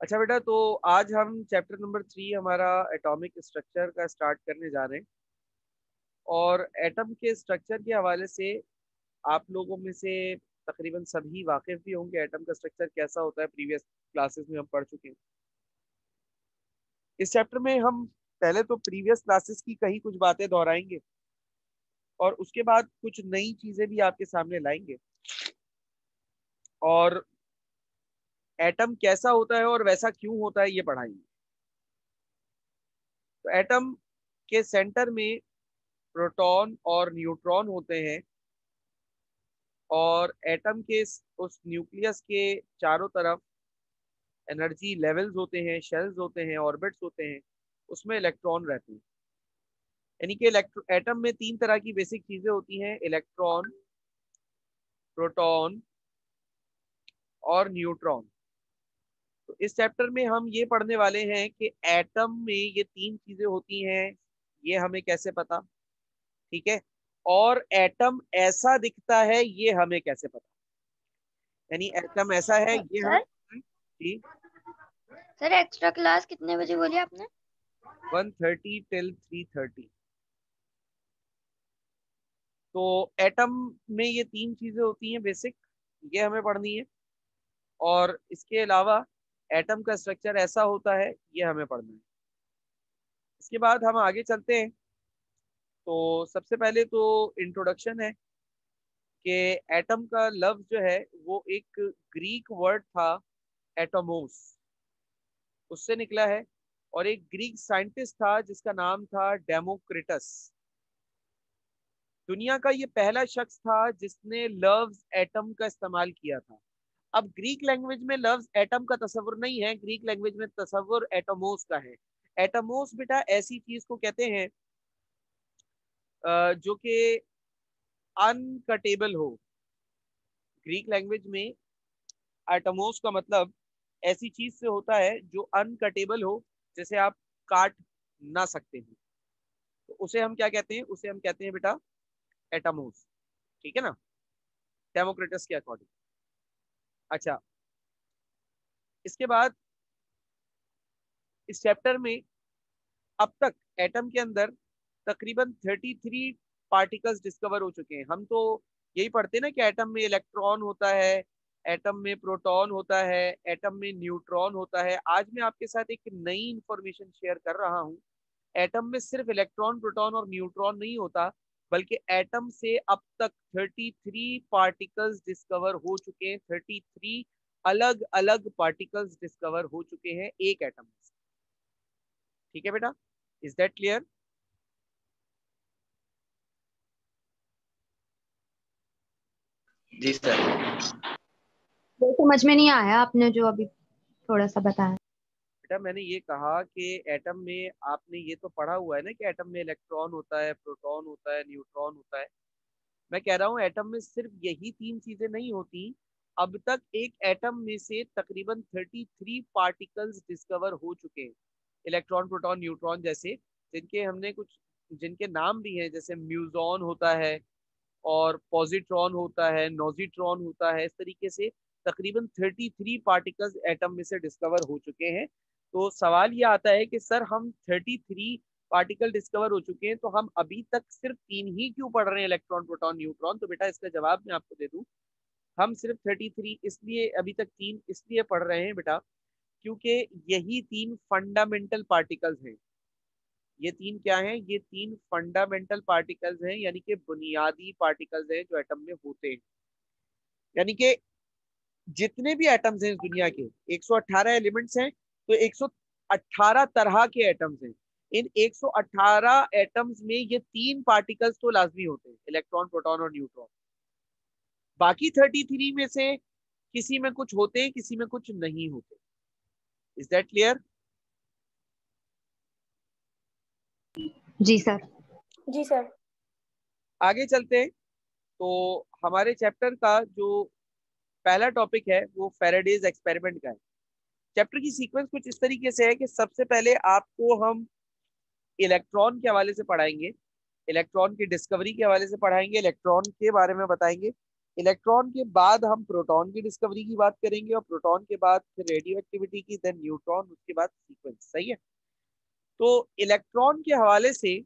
अच्छा बेटा, तो आज हम चैप्टर नंबर 3 हमारा एटॉमिक स्ट्रक्चर का स्टार्ट करने जा रहे हैं। और एटम के स्ट्रक्चर के हवाले से आप लोगों में से तकरीबन सभी वाकिफ भी होंगे, एटम का स्ट्रक्चर कैसा होता है प्रीवियस क्लासेस में हम पढ़ चुके हैं। इस चैप्टर में हम पहले तो प्रीवियस क्लासेस की कहीं कुछ बातें दोहराएंगे और उसके बाद कुछ नई चीजें भी आपके सामने लाएंगे, और एटम कैसा होता है और वैसा क्यों होता है ये पढ़ाएंगे। तो एटम के सेंटर में प्रोटॉन और न्यूट्रॉन होते हैं, और एटम के उस न्यूक्लियस के चारों तरफ एनर्जी लेवल्स होते हैं, शेल्स होते हैं, ऑर्बिट्स होते हैं, उसमें इलेक्ट्रॉन रहते हैं। यानी कि एटम में तीन तरह की बेसिक चीजें होती हैं: इलेक्ट्रॉन, प्रोटॉन और न्यूट्रॉन। तो इस चैप्टर में हम ये पढ़ने वाले हैं कि एटम में ये तीन चीजें होती हैं, ये हमें कैसे पता, ठीक है, और एटम ऐसा दिखता है ये हमें कैसे पता। यानी एटम ऐसा है ये हमें सर पता है। जी, सर एक्स्ट्रा क्लास कितने बजे बोली आपने? 1:30 till 3:30। तो एटम में ये तीन चीजें होती हैं बेसिक, ये हमें पढ़नी है। और इसके अलावा एटम का स्ट्रक्चर ऐसा होता है ये हमें पढ़ना है। इसके बाद हम आगे चलते हैं। तो सबसे पहले तो इंट्रोडक्शन है कि एटम का लफ्ज जो है वो एक ग्रीक वर्ड था, एटोमोस, उससे निकला है। और एक ग्रीक साइंटिस्ट था जिसका नाम था डेमोक्रिटस। दुनिया का ये पहला शख्स था जिसने लफ्ज एटम का इस्तेमाल किया था। अब ग्रीक लैंग्वेज में लफ्ज एटम का तस्वुर नहीं है, ग्रीक लैंग्वेज में तस्वुर एटोमोस का है। एटोमोस बेटा ऐसी चीज को कहते हैं जो कि अनकटेबल हो। ग्रीक लैंग्वेज में एटोमोस का मतलब ऐसी चीज से होता है जो अनकटेबल हो, जैसे आप काट ना सकते हो, तो उसे हम क्या कहते हैं? उसे हम कहते हैं बेटा एटोमोस। ठीक है ना, डेमोक्रिटस के अकॉर्डिंग। अच्छा, इसके बाद इस चैप्टर में अब तक एटम के अंदर तकरीबन 33 पार्टिकल्स डिस्कवर हो चुके हैं। हम तो यही पढ़ते हैं ना कि एटम में इलेक्ट्रॉन होता है, एटम में प्रोटॉन होता है, एटम में न्यूट्रॉन होता है। आज मैं आपके साथ एक नई इंफॉर्मेशन शेयर कर रहा हूँ। एटम में सिर्फ इलेक्ट्रॉन, प्रोटॉन और न्यूट्रॉन नहीं होता, बल्कि एटम से अब तक 33 पार्टिकल्स डिस्कवर हो चुके हैं। 33 अलग अलग पार्टिकल्स डिस्कवर हो चुके हैं एक एटम से। ठीक है बेटा, इज दैट क्लियर? जी सर। वो समझ में नहीं आया आपने जो अभी थोड़ा सा बताया। बेटा मैंने ये कहा कि एटम में आपने ये तो पढ़ा हुआ है ना कि एटम में इलेक्ट्रॉन होता है, प्रोटॉन होता है, न्यूट्रॉन होता है। मैं कह रहा हूँ एटम में सिर्फ यही तीन चीजें नहीं होती। अब तक एक एटम में से तकरीबन 33 पार्टिकल्स डिस्कवर हो चुके हैं, इलेक्ट्रॉन, प्रोटॉन, न्यूट्रॉन जैसे, जिनके हमने कुछ, जिनके नाम भी हैं, जैसे म्यूजॉन होता है, और पॉजिट्रॉन होता है, नोजिट्रॉन होता है। इस तरीके से तकरीबन 33 पार्टिकल्स एटम में से डिस्कवर हो चुके हैं। तो सवाल ये आता है कि सर हम 33 पार्टिकल डिस्कवर हो चुके हैं, तो हम अभी तक सिर्फ तीन ही क्यों पढ़ रहे हैं, इलेक्ट्रॉन, प्रोटॉन, न्यूट्रॉन? तो बेटा इसका जवाब मैं आपको दे दूं। हम सिर्फ 33 इसलिए अभी तक तीन इसलिए पढ़ रहे हैं बेटा, क्योंकि यही तीन फंडामेंटल पार्टिकल्स हैं। ये तीन क्या हैं? ये तीन फंडामेंटल पार्टिकल्स हैं, यानी कि बुनियादी पार्टिकल्स हैं जो एटम में होते हैं। यानी कि जितने भी एटम्स हैं इस दुनिया के, 118 एलिमेंट्स हैं, तो 118 तरह के एटम्स हैं। इन 118 एटम्स में ये तीन पार्टिकल्स तो लाजमी होते हैं, इलेक्ट्रॉन, प्रोटॉन और न्यूट्रॉन। बाकी 33 में से किसी में कुछ होते हैं, किसी में कुछ नहीं होते। Is that clear? जी सर। जी सर। आगे चलते हैं। तो हमारे चैप्टर का जो पहला टॉपिक है वो फैराडेज एक्सपेरिमेंट का है। चैप्टर की सीक्वेंस कुछ इस तरीके से है कि सबसे पहले आपको हम इलेक्ट्रॉन के हवाले से पढ़ाएंगे, इलेक्ट्रॉन की डिस्कवरी के हवाले से पढ़ाएंगे, इलेक्ट्रॉन के बारे में बताएंगे। इलेक्ट्रॉन के बाद हम प्रोटॉन की डिस्कवरी की बात करेंगे, और प्रोटॉन के बाद फिर रेडियो एक्टिविटी की, देन न्यूट्रॉन, उसके बाद सीक्वेंस। सही है। तो इलेक्ट्रॉन के हवाले से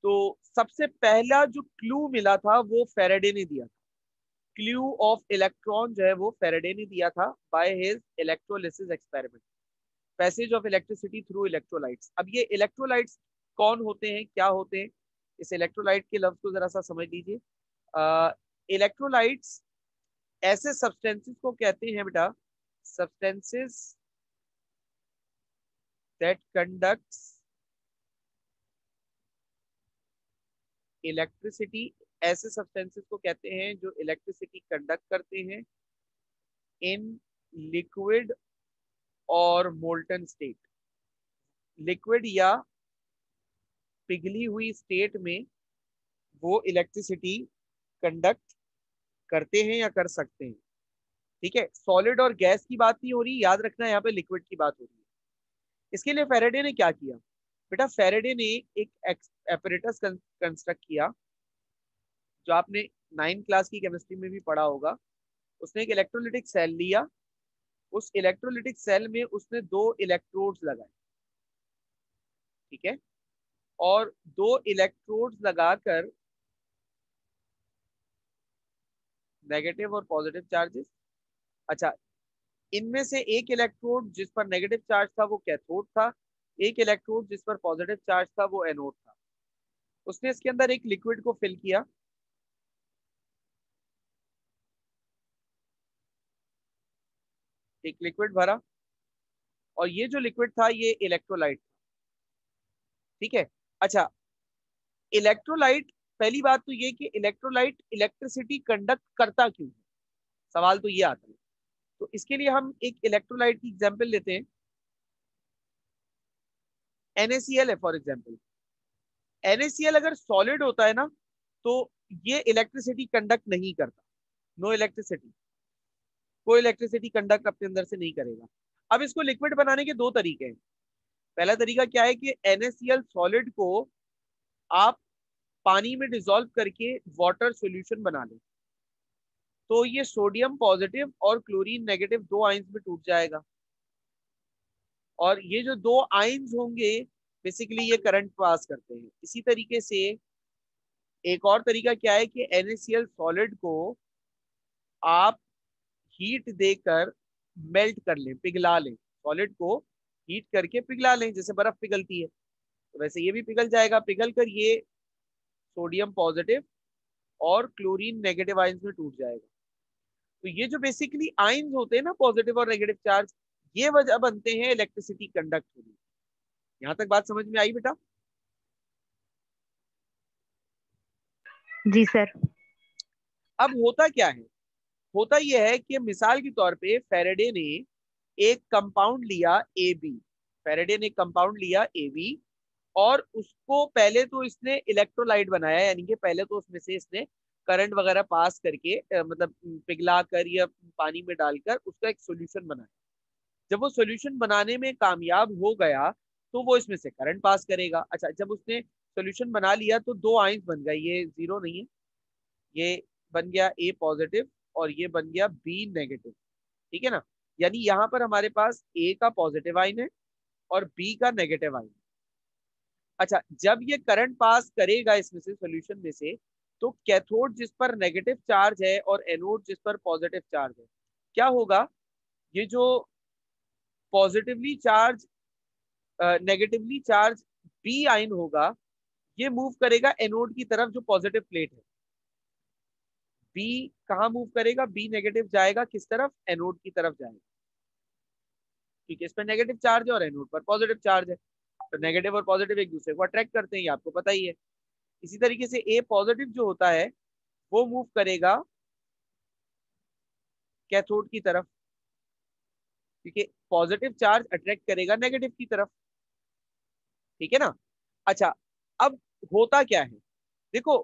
तो सबसे पहला जो क्लू मिला था वो फेरेडे ने दिया था। क्लू ऑफ इलेक्ट्रॉन जो है वो फेरेडे ने दिया था by his electrolysis experiment, passage of electricity through electrolytes. अब ये इलेक्ट्रोलाइट्स कौन होते हैं, क्या होते हैं, इस इलेक्ट्रोलाइट के लफ्ज को जरा सा समझ लीजिए। इलेक्ट्रोलाइट्स ऐसे सब्सटेंसेस को कहते हैं बेटा, सब्सटेंसेस दैट कंडक्ट्स इलेक्ट्रिसिटी, ऐसे सब्सटेंसेस को कहते हैं जो इलेक्ट्रिसिटी कंडक्ट करते हैं इन लिक्विड और मोल्टन स्टेट। लिक्विड या पिघली हुई स्टेट में वो इलेक्ट्रिसिटी कंडक्ट करते हैं या कर सकते हैं। ठीक है, सॉलिड और गैस की बात नहीं हो रही, याद रखना यहाँ पे लिक्विड की बात हो रही है। इसके लिए फेरेडे ने क्या किया बेटा, फेरेडे ने एक एपरेटस कंस्ट्रक्ट किया, जो आपने 9th क्लास की केमिस्ट्री में भी पढ़ा होगा। उसने एक इलेक्ट्रोलिटिक सेल लिया, उस इलेक्ट्रोलिटिक सेल में उसने 2 इलेक्ट्रोड्स लगाए। ठीक है, और 2 इलेक्ट्रोड्स लगाकर नेगेटिव और पॉजिटिव चार्जेस, अच्छा, इनमें से एक इलेक्ट्रोड जिस पर नेगेटिव चार्ज था वो कैथोड था, एक इलेक्ट्रोड जिस पर पॉजिटिव चार्ज था वो एनोड था। उसने इसके अंदर एक लिक्विड को फिल किया, एक लिक्विड भरा, और ये जो लिक्विड था ये इलेक्ट्रोलाइट था। ठीक है, अच्छा, इलेक्ट्रोलाइट, पहली बात तो ये कि इलेक्ट्रोलाइट इलेक्ट्रिसिटी कंडक्ट करता क्यों है, सवाल तो ये आता है। तो इसके लिए हम एक इलेक्ट्रोलाइट की एग्जांपल लेते हैं। NaCl है फॉर एग्जांपल। NaCl अगर सॉलिड होता है ना, तो ये इलेक्ट्रिसिटी कंडक्ट नहीं करता, नो इलेक्ट्रिसिटी, कोई इलेक्ट्रिसिटी कंडक्ट अपने अंदर से नहीं करेगा। अब इसको लिक्विड बनाने के 2 तरीके हैं। पहला तरीका क्या है कि NaCl सॉलिड को आप पानी में डिसॉल्व करके वाटर सॉल्यूशन बना लें, तो ये सोडियम पॉजिटिव और क्लोरीन नेगेटिव 2 आयंस में टूट जाएगा, और ये जो 2 आयंस होंगे बेसिकली ये करंट पास करते हैं। इसी तरीके से एक और तरीका क्या है कि NaCl सॉलिड को आप हीट देकर मेल्ट कर लें, पिघला लें, सॉलिड को हीट करके पिघला लें, जैसे बर्फ पिघलती है, तो वैसे ये भी पिघल जाएगा। पिघल कर ये सोडियम पॉजिटिव और क्लोरीन नेगेटिव आयंस में टूट जाएगा। तो ये जो बेसिकली आयंस होते हैं ना, पॉजिटिव और नेगेटिव चार्ज, ये वजह बनते हैं इलेक्ट्रिसिटी कंडक्ट होने। यहां तक बात समझ में आई बेटा? जी सर। अब होता क्या है, होता यह है कि मिसाल के तौर पे फेरेडे ने एक कंपाउंड लिया AB, फेरेडे ने कंपाउंड लिया AB, और उसको पहले तो इसने इलेक्ट्रोलाइट बनाया, यानी कि पहले तो उसमें से इसने करंट वगैरह पास करके मतलब पिघला कर या पानी में डालकर उसका एक सोल्यूशन बनाया। जब वो सोल्यूशन बनाने में कामयाब हो गया तो वो इसमें से करंट पास करेगा। अच्छा, जब उसने सोल्यूशन बना लिया तो 2 आयंस बन गए, ये जीरो नहीं है, ये बन गया A पॉजिटिव और ये बन गया B नेगेटिव। ठीक है ना, यानी यहाँ पर हमारे पास A का पॉजिटिव आयन है और B का नेगेटिव आयन है। अच्छा, जब ये करंट पास करेगा इसमें से, सोल्यूशन में से, तो कैथोड जिस पर नेगेटिव चार्ज है और एनोड जिस पर पॉजिटिव चार्ज है, क्या होगा, ये जो positively charge negatively charge B ion होगा, ये मूव करेगा एनोड की तरफ जो पॉजिटिव प्लेट है। बी कहाँ मूव करेगा, बी नेगेटिव जाएगा किस तरफ, एनोड की तरफ जाएगा। ठीक है, इस पर नेगेटिव चार्ज है और एनोड पर पॉजिटिव चार्ज है, तो नेगेटिव और पॉजिटिव एक दूसरे को अट्रैक्ट करते हैं, ये आपको पता ही है। इसी तरीके से ए पॉजिटिव जो होता है वो मूव करेगा कैथोड की तरफ, क्योंकि पॉजिटिव चार्ज अट्रैक्ट करेगा नेगेटिव की तरफ। ठीक है ना। अच्छा, अब होता क्या है, देखो,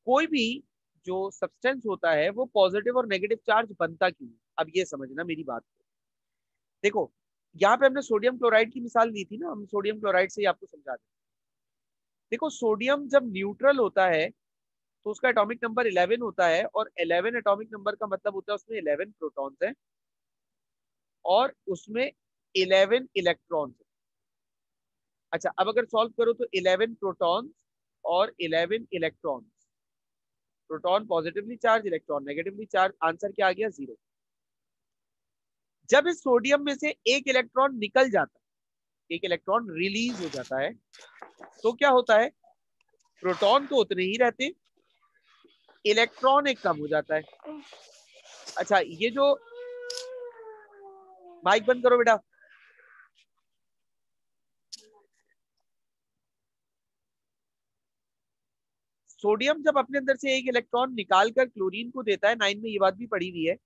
कोई भी जो सब्सटेंस होता है वो पॉजिटिव और नेगेटिव चार्ज बनता क्यों है? अब ये समझना मेरी बात को। देखो, यहाँ पे हमने सोडियम क्लोराइड की मिसाल दी थी ना, हम सोडियम क्लोराइड से ही आपको समझा दें। देखो, सोडियम जब न्यूट्रल होता है तो उसका एटॉमिक नंबर 11 होता है, और 11 एटॉमिक नंबर का मतलब होता है उसमें 11 प्रोटॉन्स हैं और उसमें 11 इलेक्ट्रॉन्स। अच्छा, अब अगर सॉल्व करो तो 11 प्रोटॉन्स और 11 electrons, proton positively charge, electron negatively charge, answer क्या आ गया? 0। जब इस सोडियम में से एक इलेक्ट्रॉन निकल जाता है, एक इलेक्ट्रॉन रिलीज हो जाता है, तो क्या होता है? प्रोटॉन तो उतने ही रहते, इलेक्ट्रॉन एक कम हो जाता है। अच्छा, ये जो, माइक बंद करो बेटा। सोडियम जब अपने अंदर से एक इलेक्ट्रॉन निकालकर क्लोरीन को देता है, 9 में ये बात भी पढ़ी हुई है,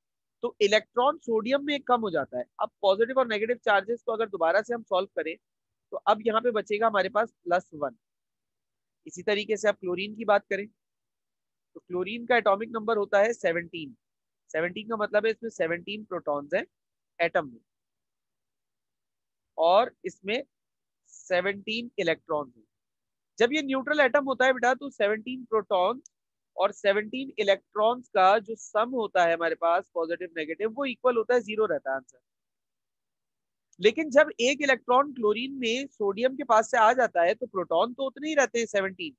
तो इलेक्ट्रॉन सोडियम में कम हो जाता है। अब पॉजिटिव और नेगेटिव चार्जेस को अगर दोबारा से हम सॉल्व करें, तो अब यहाँ पे बचेगा हमारे पास +1। इसी तरीके से अब क्लोरीन की बात करें, तो क्लोरीन का एटॉमिक नंबर होता है 17। 17 का मतलब है इसमें 17 प्रोटॉन्स हैं एटम में, और इसमें 17 इलेक्ट्रॉन्स हैं। जब ये न्यूट्रल एटम होता है बेटा, तो 17 प्रोटॉन और 17 इलेक्ट्रॉन्स का जो सम होता है हमारे पास पॉजिटिव नेगेटिव, वो इक्वल होता है, 0 रहता है आंसर। लेकिन जब एक इलेक्ट्रॉन क्लोरीन में सोडियम के पास से आ जाता है, तो प्रोटॉन तो उतने ही रहते हैं 17,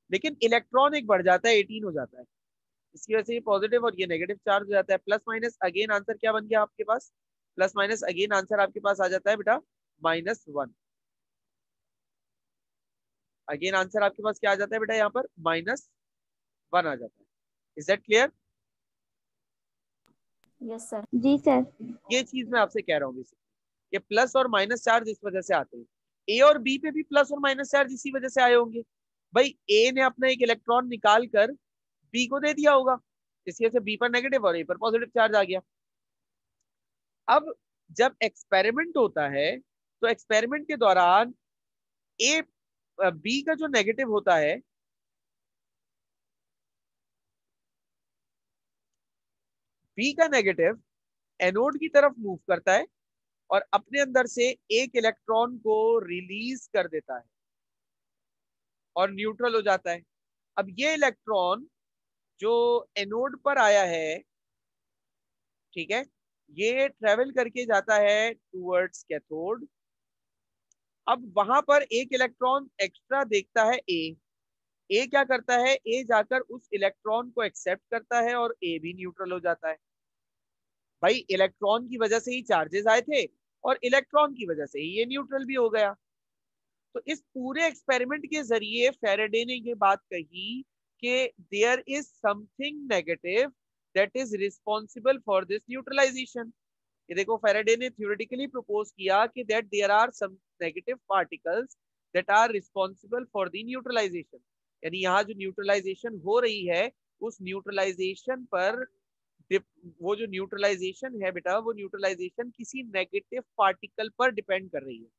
लेकिन इलेक्ट्रॉन एक बढ़ जाता है, 18 हो जाता है। इसकी वजह से ये पॉजिटिव और ये नेगेटिव चार्ज हो जाता है। प्लस माइनस अगेन आंसर क्या बन गया आपके पास? प्लस माइनस अगेन आंसर आपके पास आ जाता है बेटा -1। अगेन आंसर आपके पास क्या आ जाता है बेटा? यहाँ पर -1 आ जाता है। Is that clear? Yes sir. जी सर। ये चीज मैं आपसे कह रहा हूँ बेसिकली, ये प्लस और माइनस चार्ज इस वजह से आते हैं। ए और बी पे भी प्लस और माइनस चार्ज इसी वजह से आए होंगे। भाई ए ने अपना एक इलेक्ट्रॉन निकाल कर बी को दे दिया होगा, इसकी वजह से बी पर नेगेटिव और ए पर पॉजिटिव चार्ज आ गया। अब जब एक्सपेरिमेंट होता है, तो एक्सपेरिमेंट के दौरान ए बी का जो नेगेटिव होता है, बी का नेगेटिव एनोड की तरफ मूव करता है और अपने अंदर से एक इलेक्ट्रॉन को रिलीज कर देता है और न्यूट्रल हो जाता है। अब ये इलेक्ट्रॉन जो एनोड पर आया है, ठीक है, ये ट्रेवल करके जाता है टूवर्ड्स कैथोड। अब वहां पर एक इलेक्ट्रॉन एक्स्ट्रा देखता है ए क्या करता है? ए जाकर उस इलेक्ट्रॉन को एक्सेप्ट करता है और ए भी न्यूट्रल हो जाता है। भाई इलेक्ट्रॉन की वजह से ही चार्जेस आए थे और इलेक्ट्रॉन की वजह से ही ये न्यूट्रल भी हो गया। तो इस पूरे एक्सपेरिमेंट के जरिए फेरेडे ने ये बात कही कि there is something negative that is responsible for this neutralisation. ये देखो, फेरेडे ने थ्योरेटिकली प्रपोज किया कि that there are some negative particles that are responsible for the neutralisation. यानी यहाँ जो न्यूट्रलाइजेशन हो रही है, उस न्यूट्रलाइजेशन पर वो जो न्यूट्रलाइजेशन है बेटा, वो न्यूट्रलाइजेशन किसी नेगेटिव पार्टिकल पर डिपेंड कर रही है।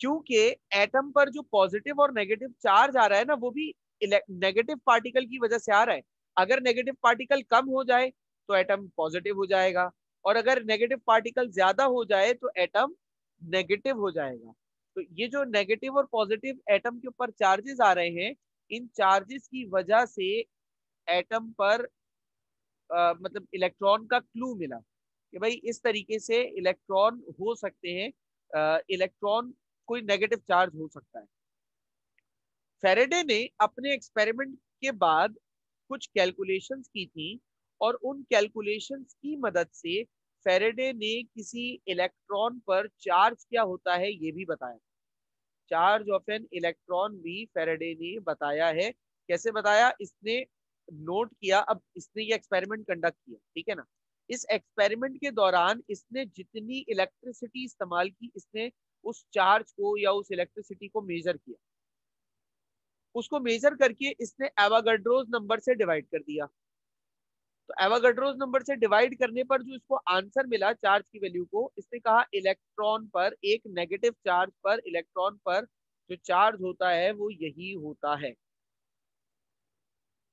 क्योंकि एटम पर जो पॉजिटिव और नेगेटिव चार्ज आ रहा है ना, वो भी नेगेटिव पार्टिकल की वजह से आ रहा है। अगर नेगेटिव पार्टिकल कम हो जाए तो एटम पॉजिटिव हो जाएगा, और अगर नेगेटिव पार्टिकल ज्यादा हो जाए तो एटम नेगेटिव हो जाएगा। तो ये जो नेगेटिव और पॉजिटिव एटम के ऊपर चार्जेस आ रहे हैं, इन चार्जेस की वजह से एटम पर मतलब इलेक्ट्रॉन का क्लू मिला कि भाई इस तरीके से इलेक्ट्रॉन हो सकते हैं, इलेक्ट्रॉन कोई नेगेटिव चार्ज हो सकता है। फेरेडे ने अपने एक्सपेरिमेंट के बाद कुछ कैलकुलेशंस की थी, और उन कैलकुलेशंस की मदद से फेरेडे ने किसी इलेक्ट्रॉन पर चार्ज क्या होता है ये भी बताया। चार्ज ऑफ एन इलेक्ट्रॉन भी फेरेडे ने बताया है। कैसे बताया? इसने नोट किया, अब इसने ये एक्सपेरिमेंट कंडक्ट किया, ठीक है ना। इस एक्सपेरिमेंट के दौरान इसने जितनी इलेक्ट्रिसिटी इस्तेमाल की, इसने उस चार्ज को या उस इलेक्ट्रिसिटी को मेजर किया। उसको मेजर करके इसने एवागाड्रोस नंबर से डिवाइड कर दिया। तो एवागाड्रोस नंबर से डिवाइड करने पर जो इसको आंसर मिला चार्ज की वैल्यू को, इसने कहा इलेक्ट्रॉन पर, एक नेगेटिव चार्ज पर, इलेक्ट्रॉन पर जो चार्ज होता है वो यही होता है।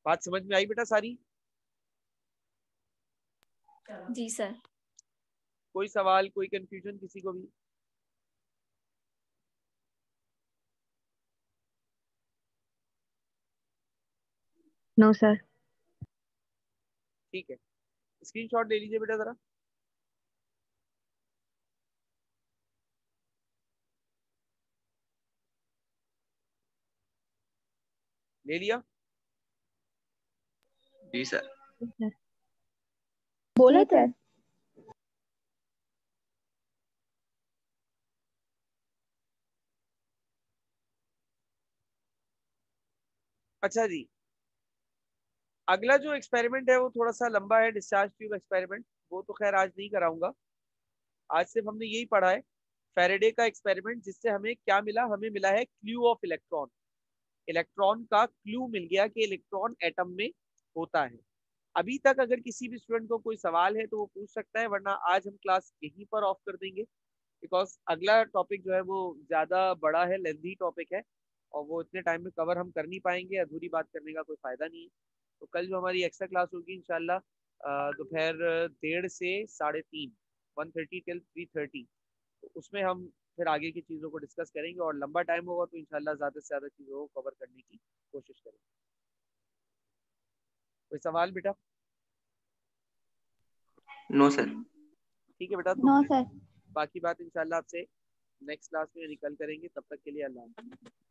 बात समझ में आई बेटा सारी? जी सर। कोई सवाल, कोई कंफ्यूजन किसी को भी? No sir. ठीक है, स्क्रीनशॉट ले लीजिए बेटा जरा। ले लिया? जी सर। सर बोला ठीक है। था। अच्छा जी, अगला जो एक्सपेरिमेंट है वो थोड़ा सा लंबा है, डिस्चार्ज ट्यूब एक्सपेरिमेंट। वो तो खैर आज नहीं कराऊंगा। आज सिर्फ हमने यही पढ़ा है फैराडे का एक्सपेरिमेंट, जिससे हमें क्या मिला? हमें मिला है क्लू ऑफ इलेक्ट्रॉन। इलेक्ट्रॉन का क्लू मिल गया कि इलेक्ट्रॉन एटम में होता है। अभी तक अगर किसी भी स्टूडेंट को कोई सवाल है तो वो पूछ सकता है, वरना आज हम क्लास यहीं पर ऑफ कर देंगे। बिकॉज अगला टॉपिक जो है वो ज़्यादा बड़ा है, लेंथी टॉपिक है, और वो इतने टाइम में कवर हम कर नहीं पाएंगे। अधूरी बात करने का कोई फायदा नहीं है। तो कल जो हमारी एक्स्ट्रा क्लास होगी इंशाल्लाह दोपहर 1:30 से 3:30, 1:30 टिल 3:30, तो उसमें हम फिर आगे की चीज़ों को डिस्कस करेंगे, और लंबा टाइम होगा तो इंशाल्लाह ज़्यादा से ज़्यादा चीज़ों को कवर करने की कोशिश करेंगे। कोई सवाल बेटा? No sir. ठीक है बेटा, तो नो फिर सर। बाकी बात इंशाल्लाह आपसे नेक्स्ट क्लास में निकल करेंगे। तब तक के लिए अल्लाह हाफ़िज़।